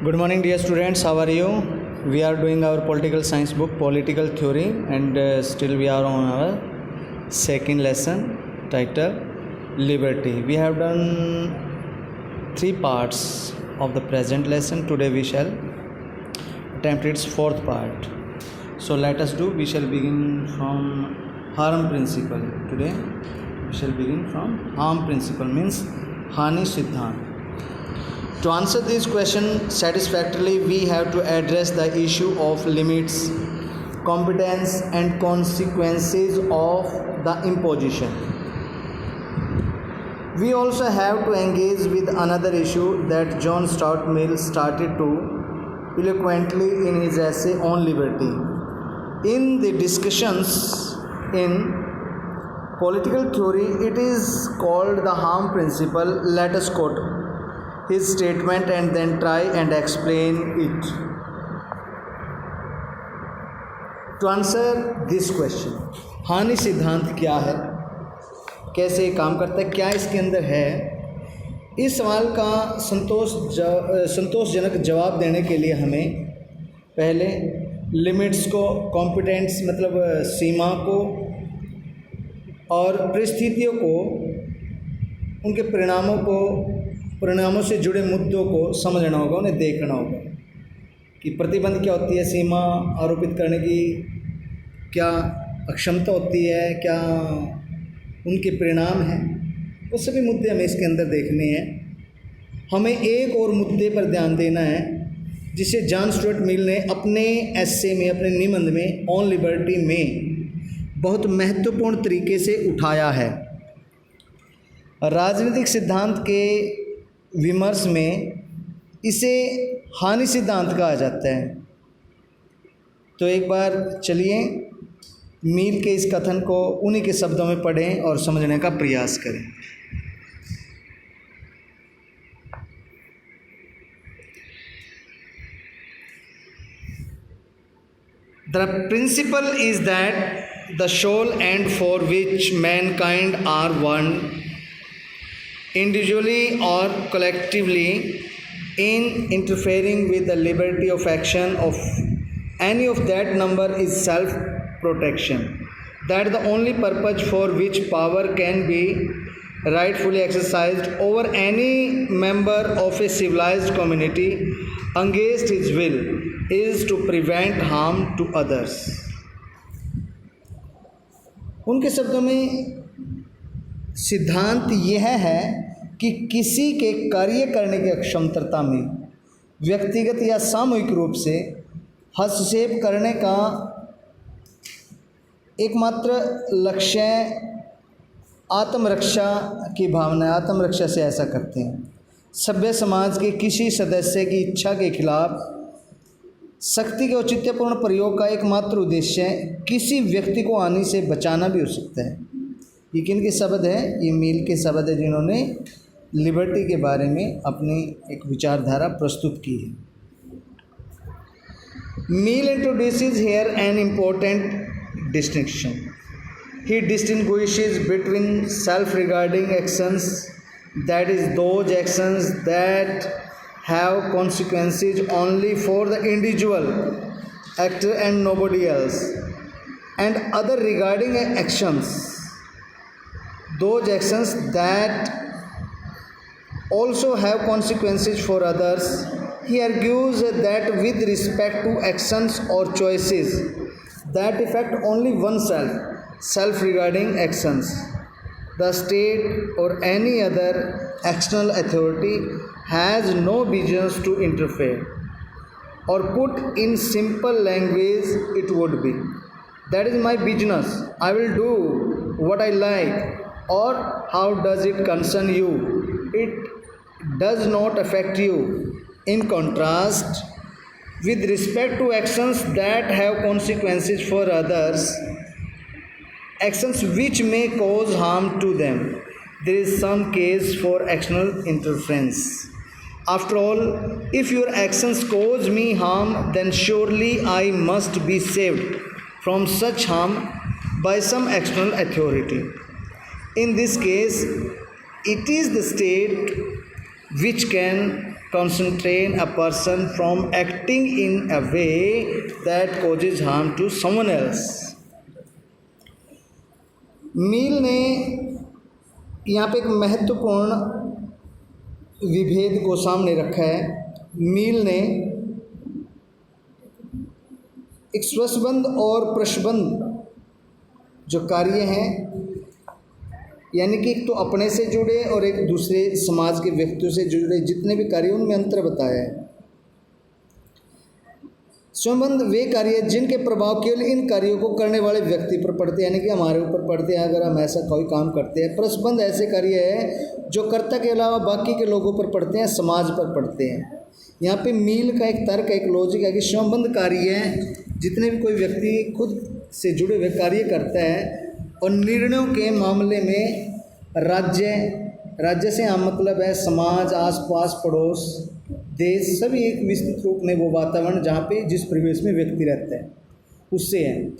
Good morning, dear students. How are you? We are doing our political science book, Political Theory, and still we are on our second lesson titled Liberty. We have done 3 parts of the present lesson. Today we shall attempt its 4th part. So let us do. We shall begin from harm principle. Today we shall begin from harm principle, means Hani Siddhant. To answer this question satisfactorily, we have to address the issue of limits, competence, and consequences of the imposition. We also have to engage with another issue that John Stuart Mill started to eloquently in his essay on liberty. In the discussions in political theory, it is called the harm principle. Let us quote his statement and then try and explain it. To answer this question, हानि सिद्धांत क्या है, कैसे काम करता है, क्या इसके अंदर है, इस सवाल का संतोषजनक जवाब देने के लिए हमें पहले लिमिट्स को, कॉम्पिटेंस मतलब सीमा को, और परिस्थितियों को, उनके परिणामों से जुड़े मुद्दों को समझना होगा, उन्हें देखना होगा कि प्रतिबंध क्या होती है, सीमा आरोपित करने की क्या अक्षमता होती है, क्या उनके परिणाम हैं, वो सभी मुद्दे हमें इसके अंदर देखने हैं। हमें एक और मुद्दे पर ध्यान देना है जिसे जॉन स्टुअर्ट मिल ने अपने एस्से में, अपने निबंध में ऑन लिबर्टी में बहुत महत्वपूर्ण तरीके से उठाया है। राजनीतिक सिद्धांत के विमर्श में इसे हानि सिद्धांत कहा जाता है। तो एक बार चलिए मील के इस कथन को उन्हीं के शब्दों में पढ़ें और समझने का प्रयास करें। The principle is that the sole end for which mankind are one, individually or collectively, in interfering with the liberty of action of any of that number is self-protection. That the only purpose for which power can be rightfully exercised over any member of a civilized community against his will is to prevent harm to others. उनके शब्दों में सिद्धांत यह है कि किसी के कार्य करने की अक्षमता में व्यक्तिगत या सामूहिक रूप से हस्तक्षेप करने का एकमात्र लक्ष्य आत्मरक्षा की भावना है। आत्मरक्षा से ऐसा करते हैं। सभ्य समाज के किसी सदस्य की इच्छा के खिलाफ शक्ति के औचित्यपूर्ण प्रयोग का एकमात्र उद्देश्य किसी व्यक्ति को हानि से बचाना भी हो सकता है। ये किनके शब्द है? ये मील के शब्द है, जिन्होंने लिबर्टी के बारे में अपनी एक विचारधारा प्रस्तुत की है। मील introduces here an important distinction. He distinguishes between self-regarding actions, that is those actions that have consequences only for the individual actor and nobody else, and other regarding actions, those actions that also have consequences for others. He argues that with respect to actions or choices that affect only oneself, self-regarding actions, the state or any other external authority has no business to interfere. Or put in simple language, it would be, that is my business, I will do what I like, or how does it concern you? It does not affect you. In contrast, with respect to actions that have consequences for others, actions which may cause harm to them, there is some case for external interference. After all, if your actions cause me harm, then surely I must be saved from such harm by some external authority. In this case, it is the state which can constrain a person from acting in a way that causes harm to someone else. मील ने यहाँ पे एक महत्वपूर्ण विभेद को सामने रखा है। मील ने एक स्वसंबंध और प्रशबंध जो कार्य हैं, यानी कि एक तो अपने से जुड़े और एक दूसरे समाज के व्यक्तियों से जुड़े जितने भी कार्य उनमें अंतर बताया है। स्वसंबंध वे कार्य जिनके प्रभाव केवल इन कार्यों को करने वाले व्यक्ति पर पड़ते हैं, यानी कि हमारे ऊपर पड़ते हैं अगर हम ऐसा कोई काम करते हैं। प्रशबंध ऐसे कार्य है जो कर्ता के अलावा बाकी के लोगों पर पड़ते हैं, समाज पर पड़ते हैं। यहाँ पे मील का एक तर्क, एक लॉजिक है कि स्वसंबंध कार्य जितने भी कोई व्यक्ति खुद से जुड़े हुए कार्य करता है और निर्णयों के मामले में राज्य से हम मतलब है समाज, आसपास, पड़ोस, देश, सभी एक विस्तृत रूप में वो वातावरण जहाँ पे जिस परिवेश में व्यक्ति रहता है उससे है,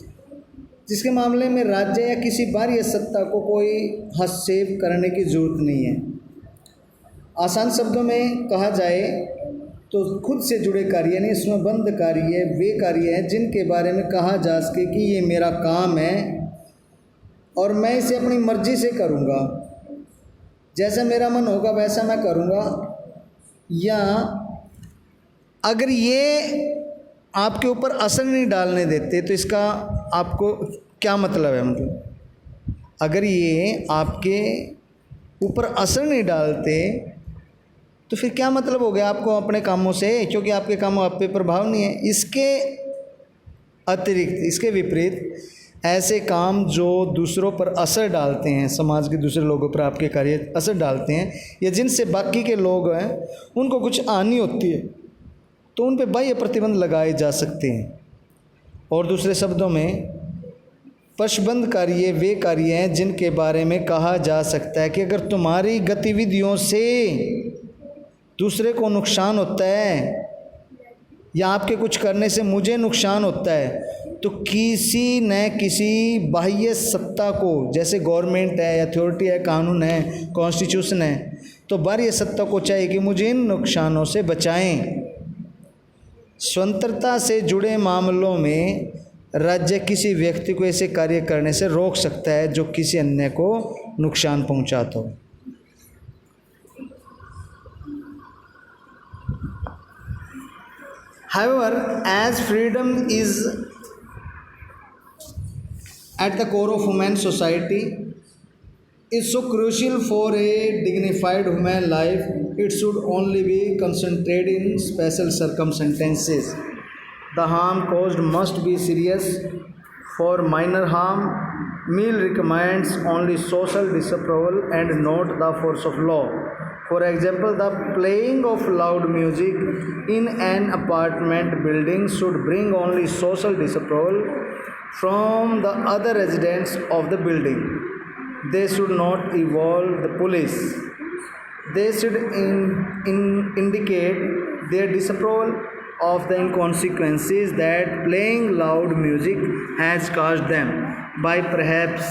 जिसके मामले में राज्य या किसी बाह्य सत्ता को कोई हस्तक्षेप करने की जरूरत नहीं है। आसान शब्दों में कहा जाए तो खुद से जुड़े कार्य यानी स्वसंबंध कार्य वे कार्य हैं जिनके बारे में कहा जा सके कि ये मेरा काम है और मैं इसे अपनी मर्जी से करूँगा, जैसा मेरा मन होगा वैसा मैं करूँगा। या अगर ये आपके ऊपर असर नहीं डालने देते तो इसका आपको क्या मतलब है? मतलब अगर ये आपके ऊपर असर नहीं डालते तो फिर क्या मतलब हो गया आपको अपने कामों से, क्योंकि आपके कामों आप पे प्रभाव नहीं है। इसके अतिरिक्त, इसके विपरीत ऐसे काम जो दूसरों पर असर डालते हैं, समाज के दूसरे लोगों पर आपके कार्य असर डालते हैं या जिनसे बाकी के लोग हैं उनको कुछ हानि होती है तो उन पर बाह्य प्रतिबंध लगाए जा सकते हैं। और दूसरे शब्दों में प्रशबंध कार्य वे कार्य हैं जिनके बारे में कहा जा सकता है कि अगर तुम्हारी गतिविधियों से दूसरे को नुकसान होता है या आपके कुछ करने से मुझे नुकसान होता है तो किसी न किसी बाह्य सत्ता को, जैसे गवर्नमेंट है, अथॉरिटी है, कानून है, कॉन्स्टिट्यूशन है, तो बाह्य सत्ता को चाहिए कि मुझे इन नुकसानों से बचाएं। स्वतंत्रता से जुड़े मामलों में राज्य किसी व्यक्ति को ऐसे कार्य करने से रोक सकता है जो किसी अन्य को नुकसान पहुंचाता हो। However, as freedom is at the core of human society, is so crucial for a dignified human life, it should only be concentrated in special circumstances. The harm caused must be serious. For minor harm, Mill recommends only social disapproval and not the force of law. For example, the playing of loud music in an apartment building should bring only social disapproval from the other residents of the building. They should not involve the police. They should indicate their disapproval of the inconsequences that playing loud music has caused them by perhaps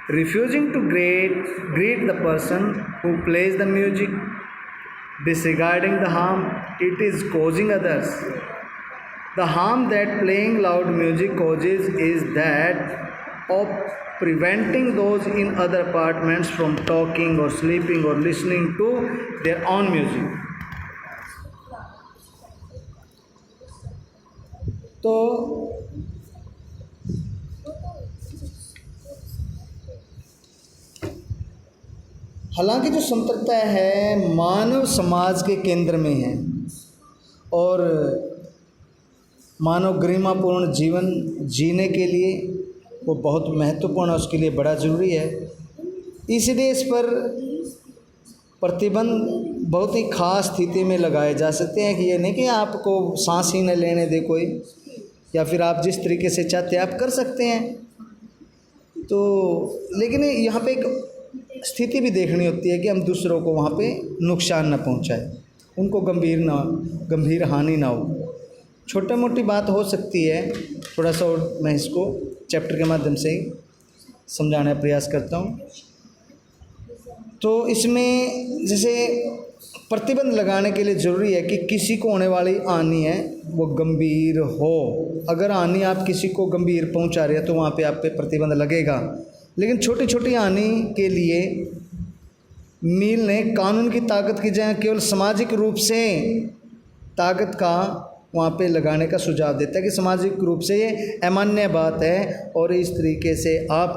refusing to greet the person who plays the music, disregarding the harm it is causing others. The harm that playing loud music causes is that of preventing those in other apartments from talking or sleeping or listening to their own music. तो हालांकि जो स्वतंत्रता है मानव समाज के केंद्र में है और मानव गरिमापूर्ण जीवन जीने के लिए वो बहुत महत्वपूर्ण है, उसके लिए बड़ा ज़रूरी है। इसलिए इस पर प्रतिबंध बहुत ही ख़ास स्थिति में लगाए जा सकते हैं कि ये नहीं कि आपको सांस ही न लेने दे कोई, या फिर आप जिस तरीके से चाहते हैं आप कर सकते हैं। तो लेकिन यहाँ पे एक स्थिति भी देखनी होती है कि हम दूसरों को वहाँ पे नुकसान न पहुँचाए, उनको गंभीर हानि ना हो। छोटा मोटी बात हो सकती है, थोड़ा सा और मैं इसको चैप्टर के माध्यम से ही समझाने का प्रयास करता हूँ। तो इसमें जैसे प्रतिबंध लगाने के लिए ज़रूरी है कि किसी को होने वाली हानि है वो गंभीर हो। अगर हानि आप किसी को गंभीर पहुंचा रहे हैं तो वहाँ पे आप पे प्रतिबंध लगेगा। लेकिन छोटी छोटी हानि के लिए मील ने कानून की ताकत की जगह केवल सामाजिक रूप से ताकत का वहाँ पे लगाने का सुझाव देता है कि सामाजिक रूप से ये अमान्य बात है और इस तरीके से आप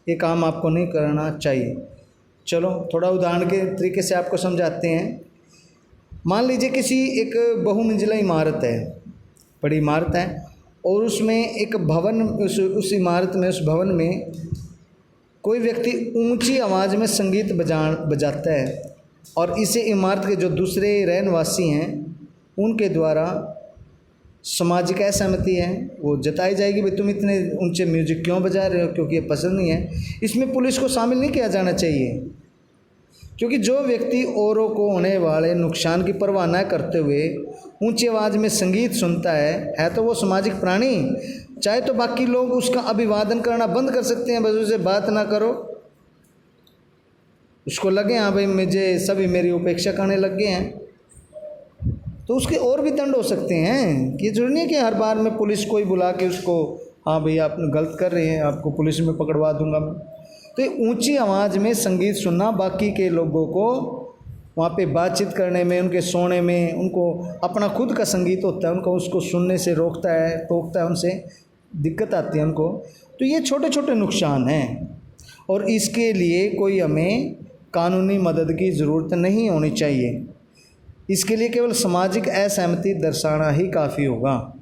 ये काम आपको नहीं करना चाहिए। चलो थोड़ा उदाहरण के तरीके से आपको समझाते हैं। मान लीजिए किसी एक बहुमंजिला इमारत है, बड़ी इमारत है, और उसमें एक भवन, उस इमारत में, उस भवन में कोई व्यक्ति ऊंची आवाज़ में संगीत बजाता है और इसे इमारत के जो दूसरे रहनवासी हैं उनके द्वारा सामाजिक असहमति है वो जताई जाएगी, भाई तुम इतने ऊंचे म्यूजिक क्यों बजा रहे हो, क्योंकि ये पसंद नहीं है। इसमें पुलिस को शामिल नहीं किया जाना चाहिए, क्योंकि जो व्यक्ति औरों को होने वाले नुकसान की परवाह न करते हुए ऊंची आवाज़ में संगीत सुनता है तो वो सामाजिक प्राणी। चाहे तो बाकी लोग उसका अभिवादन करना बंद कर सकते हैं, बस उससे बात ना करो, उसको लगे हाँ भाई मुझे सभी मेरी उपेक्षा करने लग गए हैं, तो उसके और भी दंड हो सकते हैं। कि जरूरी नहीं कि हर बार में पुलिस को ही बुला के उसको हाँ भाई आप गलत कर रहे हैं, आपको पुलिस में पकड़वा दूंगा मैं। तो ऊंची आवाज़ में संगीत सुनना बाकी के लोगों को वहाँ पे बातचीत करने में, उनके सोने में, उनको अपना खुद का संगीत होता है, उनको उसको सुनने से रोकता है, टोकता है, उनसे दिक्कत आती है उनको। तो ये छोटे छोटे नुकसान हैं और इसके लिए कोई हमें कानूनी मदद की ज़रूरत नहीं होनी चाहिए। इसके लिए केवल सामाजिक असहमति दर्शाना ही काफ़ी होगा।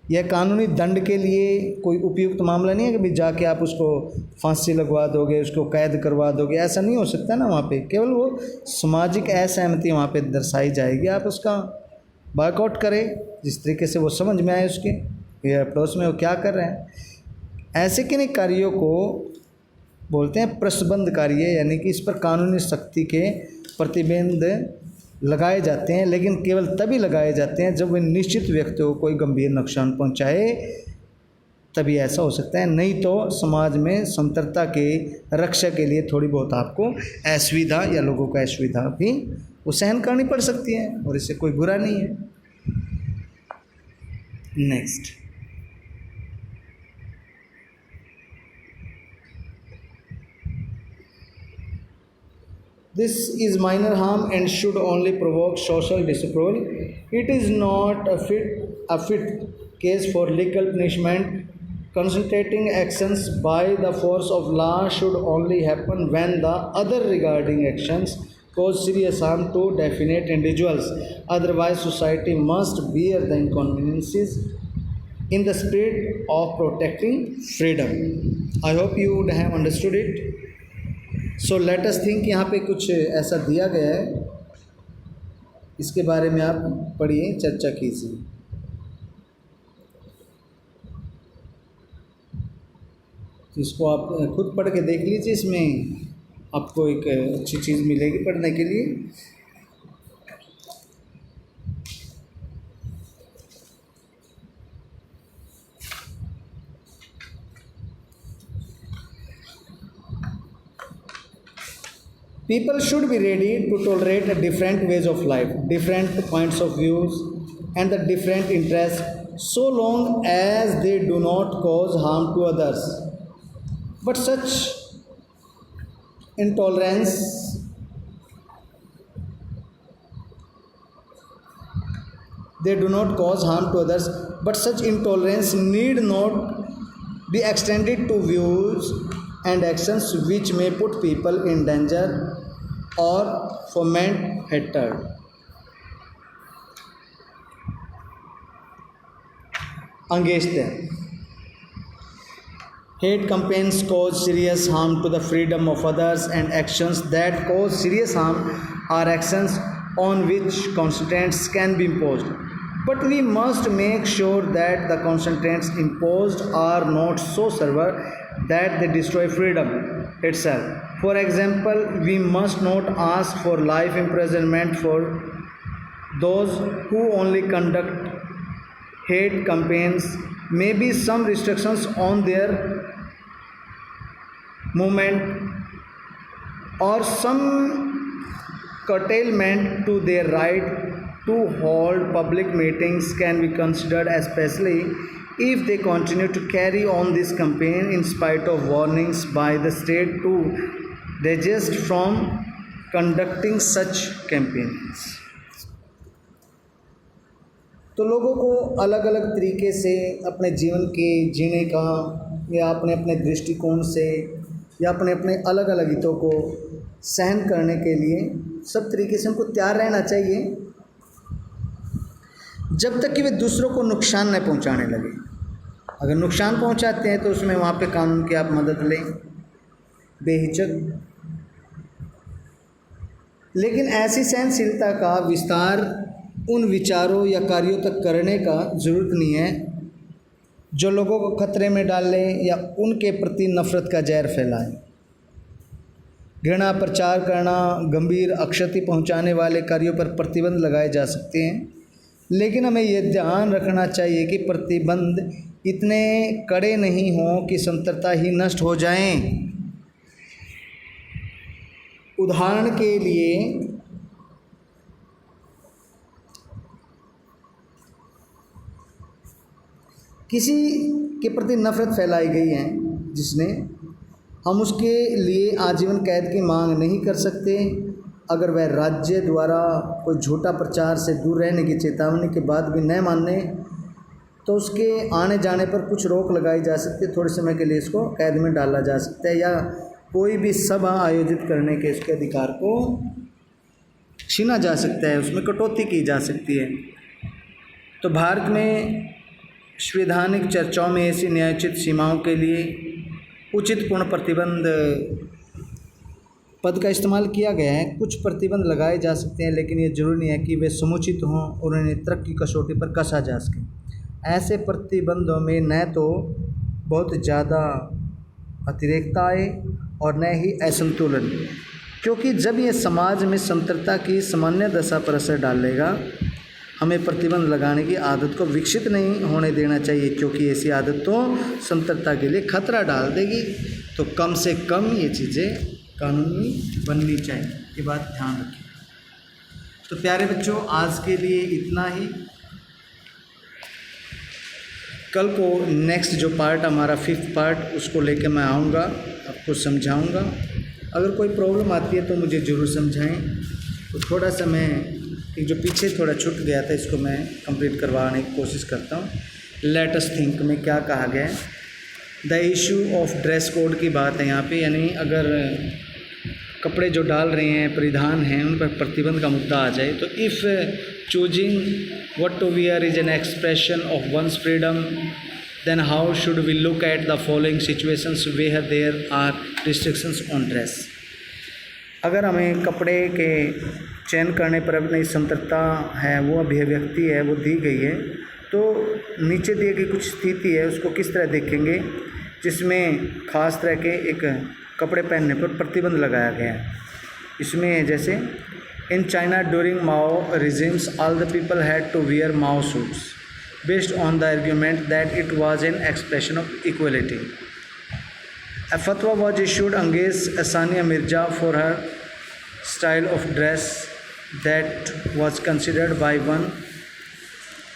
यह कानूनी दंड के लिए कोई उपयुक्त मामला नहीं है कि भाई जाके आप उसको फांसी लगवा दोगे, उसको कैद करवा दोगे, ऐसा नहीं हो सकता ना। वहाँ पे केवल वो सामाजिक असहमति वहाँ पे दर्शाई जाएगी, आप उसका बायकॉट करें जिस तरीके से वो समझ में आए उसके ये पड़ोस में वो क्या कर रहे हैं। ऐसे किन्हीं कार्यों को बोलते हैं प्रतिबंध कार्य, यानी कि इस पर कानूनी सख्ती के प्रतिबंध लगाए जाते हैं, लेकिन केवल तभी लगाए जाते हैं जब वे निश्चित व्यक्ति को कोई गंभीर नुकसान पहुंचाए, तभी ऐसा हो सकता है। नहीं तो समाज में समतलता के रक्षा के लिए थोड़ी बहुत आपको असुविधा या लोगों को असुविधा भी वो सहन करनी पड़ सकती है और इससे कोई बुरा नहीं है। Next, this is minor harm and should only provoke social disapproval. It is not a fit case for legal punishment. Concentrating actions by the force of law should only happen when the other regarding actions cause serious harm to definite individuals. Otherwise, society must bear the inconveniences in the spirit of protecting freedom. I hope you would have understood it. So let us think, यहाँ पे कुछ ऐसा दिया गया है, इसके बारे में आप पढ़िए, चर्चा कीजिए। इसको आप खुद पढ़ के देख लीजिए, इसमें आपको एक अच्छी चीज़ मिलेगी पढ़ने के लिए। People should be ready to tolerate different ways of life, different points of views, and the different interests, so long as they do not cause harm to others. But such intolerance need not be extended to views and actions which may put people in danger or foment hatred. Angeshte. Hate campaigns cause serious harm to the freedom of others, and actions that cause serious harm are actions on which constraints can be imposed. But we must make sure that the constraints imposed are not so severe that they destroy freedom itself. For example, we must not ask for life imprisonment for those who only conduct hate campaigns. Maybe some restrictions on their movement or some curtailment to their right to hold public meetings can be considered, especially if they continue to carry on this campaign in spite of warnings by the state to desist from conducting such campaigns. तो लोगों को अलग अलग तरीके से अपने जीवन के जीने का या अपने अपने दृष्टिकोण से या अपने अपने अलग अलग हितों को सहन करने के लिए सब तरीके से उनको तैयार रहना चाहिए, जब तक कि वे दूसरों को नुकसान न पहुंचाने लगे। अगर नुकसान पहुंचाते हैं तो उसमें वहाँ पे कानून की आप मदद लें बेहिचक। लेकिन ऐसी सहनशीलता का विस्तार उन विचारों या कार्यों तक करने का ज़रूरत नहीं है जो लोगों को खतरे में डाले या उनके प्रति नफ़रत का जहर फैलाए। घृणा प्रचार करना, गंभीर अक्षति पहुंचाने वाले कार्यों पर प्रतिबंध लगाए जा सकते हैं, लेकिन हमें यह ध्यान रखना चाहिए कि प्रतिबंध इतने कड़े नहीं हों कि संतरता ही नष्ट हो जाएं। उदाहरण के लिए किसी के प्रति नफ़रत फैलाई गई है जिसने, हम उसके लिए आजीवन कैद की मांग नहीं कर सकते। अगर वह राज्य द्वारा कोई झूठा प्रचार से दूर रहने की चेतावनी के बाद भी न माने तो उसके आने जाने पर कुछ रोक लगाई जा सकती है, थोड़े समय के लिए इसको कैद में डाला जा सकता है, या कोई भी सभा आयोजित करने के इसके अधिकार को छीना जा सकता है, उसमें कटौती की जा सकती है। तो भारत में संवैधानिक चर्चाओं में ऐसी न्यायोचित सीमाओं के लिए उचित पूर्ण प्रतिबंध पद का इस्तेमाल किया गया है। कुछ प्रतिबंध लगाए जा सकते हैं, लेकिन ये जरूरी नहीं है कि वे समुचित हों और उन्हें तर्क की कसौटी पर कसा जा सके। ऐसे प्रतिबंधों में न तो बहुत ज़्यादा अतिरेकता आए और न ही असंतुलन, क्योंकि जब ये समाज में संतरता की सामान्य दशा पर असर डालेगा। हमें प्रतिबंध लगाने की आदत को विकसित नहीं होने देना चाहिए, क्योंकि ऐसी आदत तो संतरता के लिए खतरा डाल देगी। तो कम से कम ये चीज़ें कानूनी बननी चाहिए, ये बात ध्यान रखें। तो प्यारे बच्चों, आज के लिए इतना ही। कल को नेक्स्ट जो पार्ट हमारा 5th पार्ट, उसको लेकर मैं आऊँगा, आपको समझाऊँगा। अगर कोई प्रॉब्लम आती है तो मुझे ज़रूर समझाएं। तो थोड़ा सा मैं जो पीछे थोड़ा छूट गया था इसको मैं कंप्लीट करवाने की कोशिश करता हूँ। लेट अस थिंक में क्या कहा गया है, the issue of dress code की बात है यहाँ पे, यानी अगर कपड़े जो डाल रहे हैं, परिधान हैं, उन पर प्रतिबंध का मुद्दा आ जाए तो if choosing what to wear is an expression of one's freedom, then how should we look at the following situations where there are restrictions on dress. अगर हमें कपड़े के चयन करने पर अपनी संतरता है, वो अभिव्यक्ति है, वो दी गई है, तो नीचे दिए गई कुछ स्थिति है उसको किस तरह देखेंगे, जिसमें ख़ास तरह के एक कपड़े पहनने पर प्रतिबंध लगाया गया है। इसमें जैसे in China during Mao regimes all the people had to wear Mao suits based on the argument that it was an expression of equality. A fatwa was issued against Sania Mirza for her style of dress that was considered by one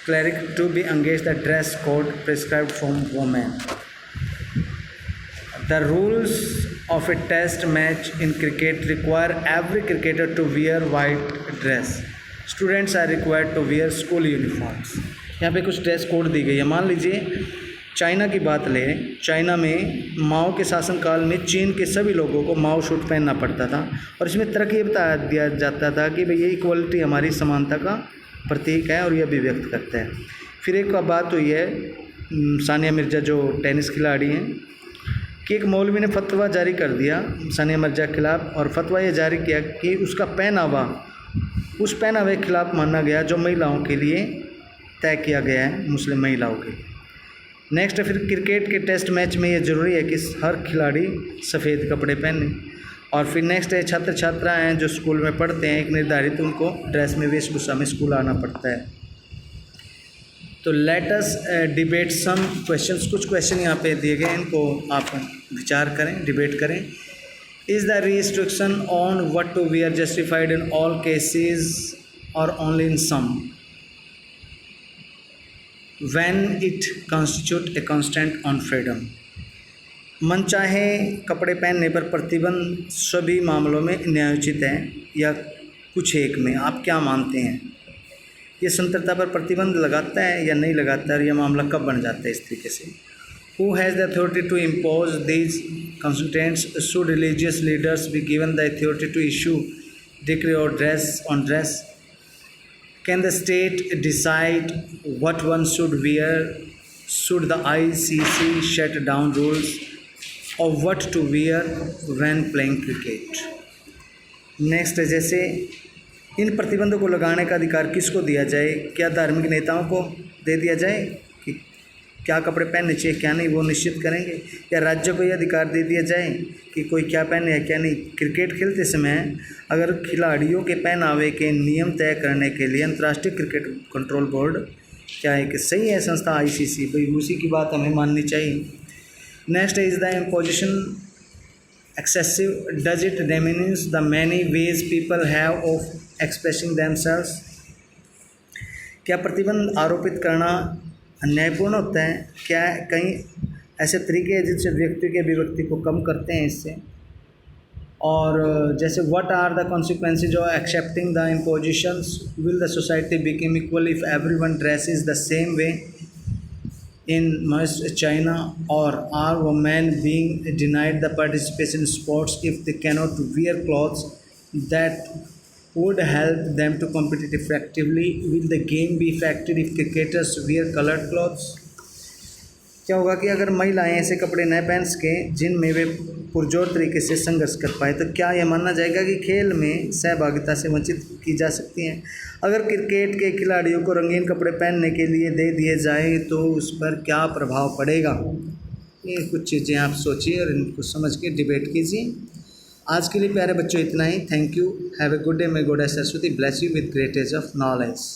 cleric to be against the dress code prescribed for women. The rules of a test match in cricket require every cricketer to wear white dress. Students are required to wear school uniforms. यहाँ पे कुछ dress code दी गई है। मान लीजिए China की बात लें, चाइना में माओ के शासनकाल में चीन के सभी लोगों को माओ सूट पहनना पड़ता था, और इसमें तरक ये बता दिया जाता था कि भाई ये इक्वलिटी हमारी समानता का प्रतीक है और ये अभिव्यक्त करता है। फिर एक बात हुई है, सानिया मिर्ज़ा जो टेनिस खिलाड़ी हैं, कि एक मौलवी ने फतवा जारी कर दिया सानिया मिर्ज़ा के खिलाफ, और फतवा ये जारी किया कि उसका पहनावा उस पहनावे के खिलाफ माना गया जो महिलाओं के लिए तय किया गया है, मुस्लिम महिलाओं के लिए। नेक्स्ट, फिर क्रिकेट के टेस्ट मैच में ये ज़रूरी है कि हर खिलाड़ी सफ़ेद कपड़े पहने। और फिर नेक्स्ट है, छात्र छात्राएँ हैं जो स्कूल में पढ़ते हैं, एक निर्धारित उनको ड्रेस में वेशभूषा में स्कूल आना पड़ता है। तो let us debate some questions. कुछ क्वेश्चन यहाँ पे दिए गए, इनको आप विचार करें, डिबेट करें। Is the restriction on what to wear justified in all cases or only in some? When it constitute a constraint on freedom? मनचाहे कपड़े पहनने पर प्रतिबंध सभी मामलों में न्यायोचित है या कुछ एक में? आप क्या मानते हैं? ये स्वतंत्रता पर प्रतिबंध लगाता है या नहीं लगाता है, और यह मामला कब बन जाता है इस तरीके से? Who has the authority to impose these constraints? Should religious leaders be given the authority to issue decree or on dress? Can the state decide what one should wear? Should the ICC shut down rules of what to wear when playing cricket? Next, जैसे इन प्रतिबंधों को लगाने का अधिकार किसको दिया जाए? क्या धार्मिक नेताओं को दे दिया जाए कि क्या कपड़े पहनने चाहिए क्या नहीं, वो निश्चित करेंगे? या राज्य को यह अधिकार दे दिया जाए कि कोई क्या पहने या क्या नहीं? क्रिकेट खेलते समय अगर खिलाड़ियों के पहनावे के नियम तय करने के लिए अंतर्राष्ट्रीय क्रिकेट कंट्रोल बोर्ड क्या है कि सही है संस्था ICC, भाई उसी की बात हमें माननी चाहिए। Next is the imposition excessive? Does it diminish the many ways people have of expressing themselves? क्या प्रतिबंध आरोपित करना अन्यायपूर्ण होता है? क्या कहीं ऐसे तरीके हैं जिनसे व्यक्ति के अभिव्यक्ति को कम करते हैं इससे? और जैसे what are the consequences of accepting the impositions? Will the society become equal if everyone dresses the same way in China? Or are women being denied the participation in sports if they cannot wear clothes that would help them to compete effectively? Will the game be affected if cricketers wear colored clothes? क्या होगा कि अगर महिलाएं ऐसे कपड़े न पहन सकें जिनमें वे पुरजोर तरीके से संघर्ष कर पाए, तो क्या यह माना जाएगा कि खेल में सहभागिता से वंचित की जा सकती हैं? अगर क्रिकेट के खिलाड़ियों को रंगीन कपड़े पहनने के लिए दे दिए जाए तो उस पर क्या प्रभाव पड़ेगा? ये कुछ चीज़ें आप सोचिए और इनको समझ के डिबेट कीजिए। आज के लिए प्यारे बच्चों इतना ही। Thank you. Have a good day. May god Saraswati bless you with great age of knowledge.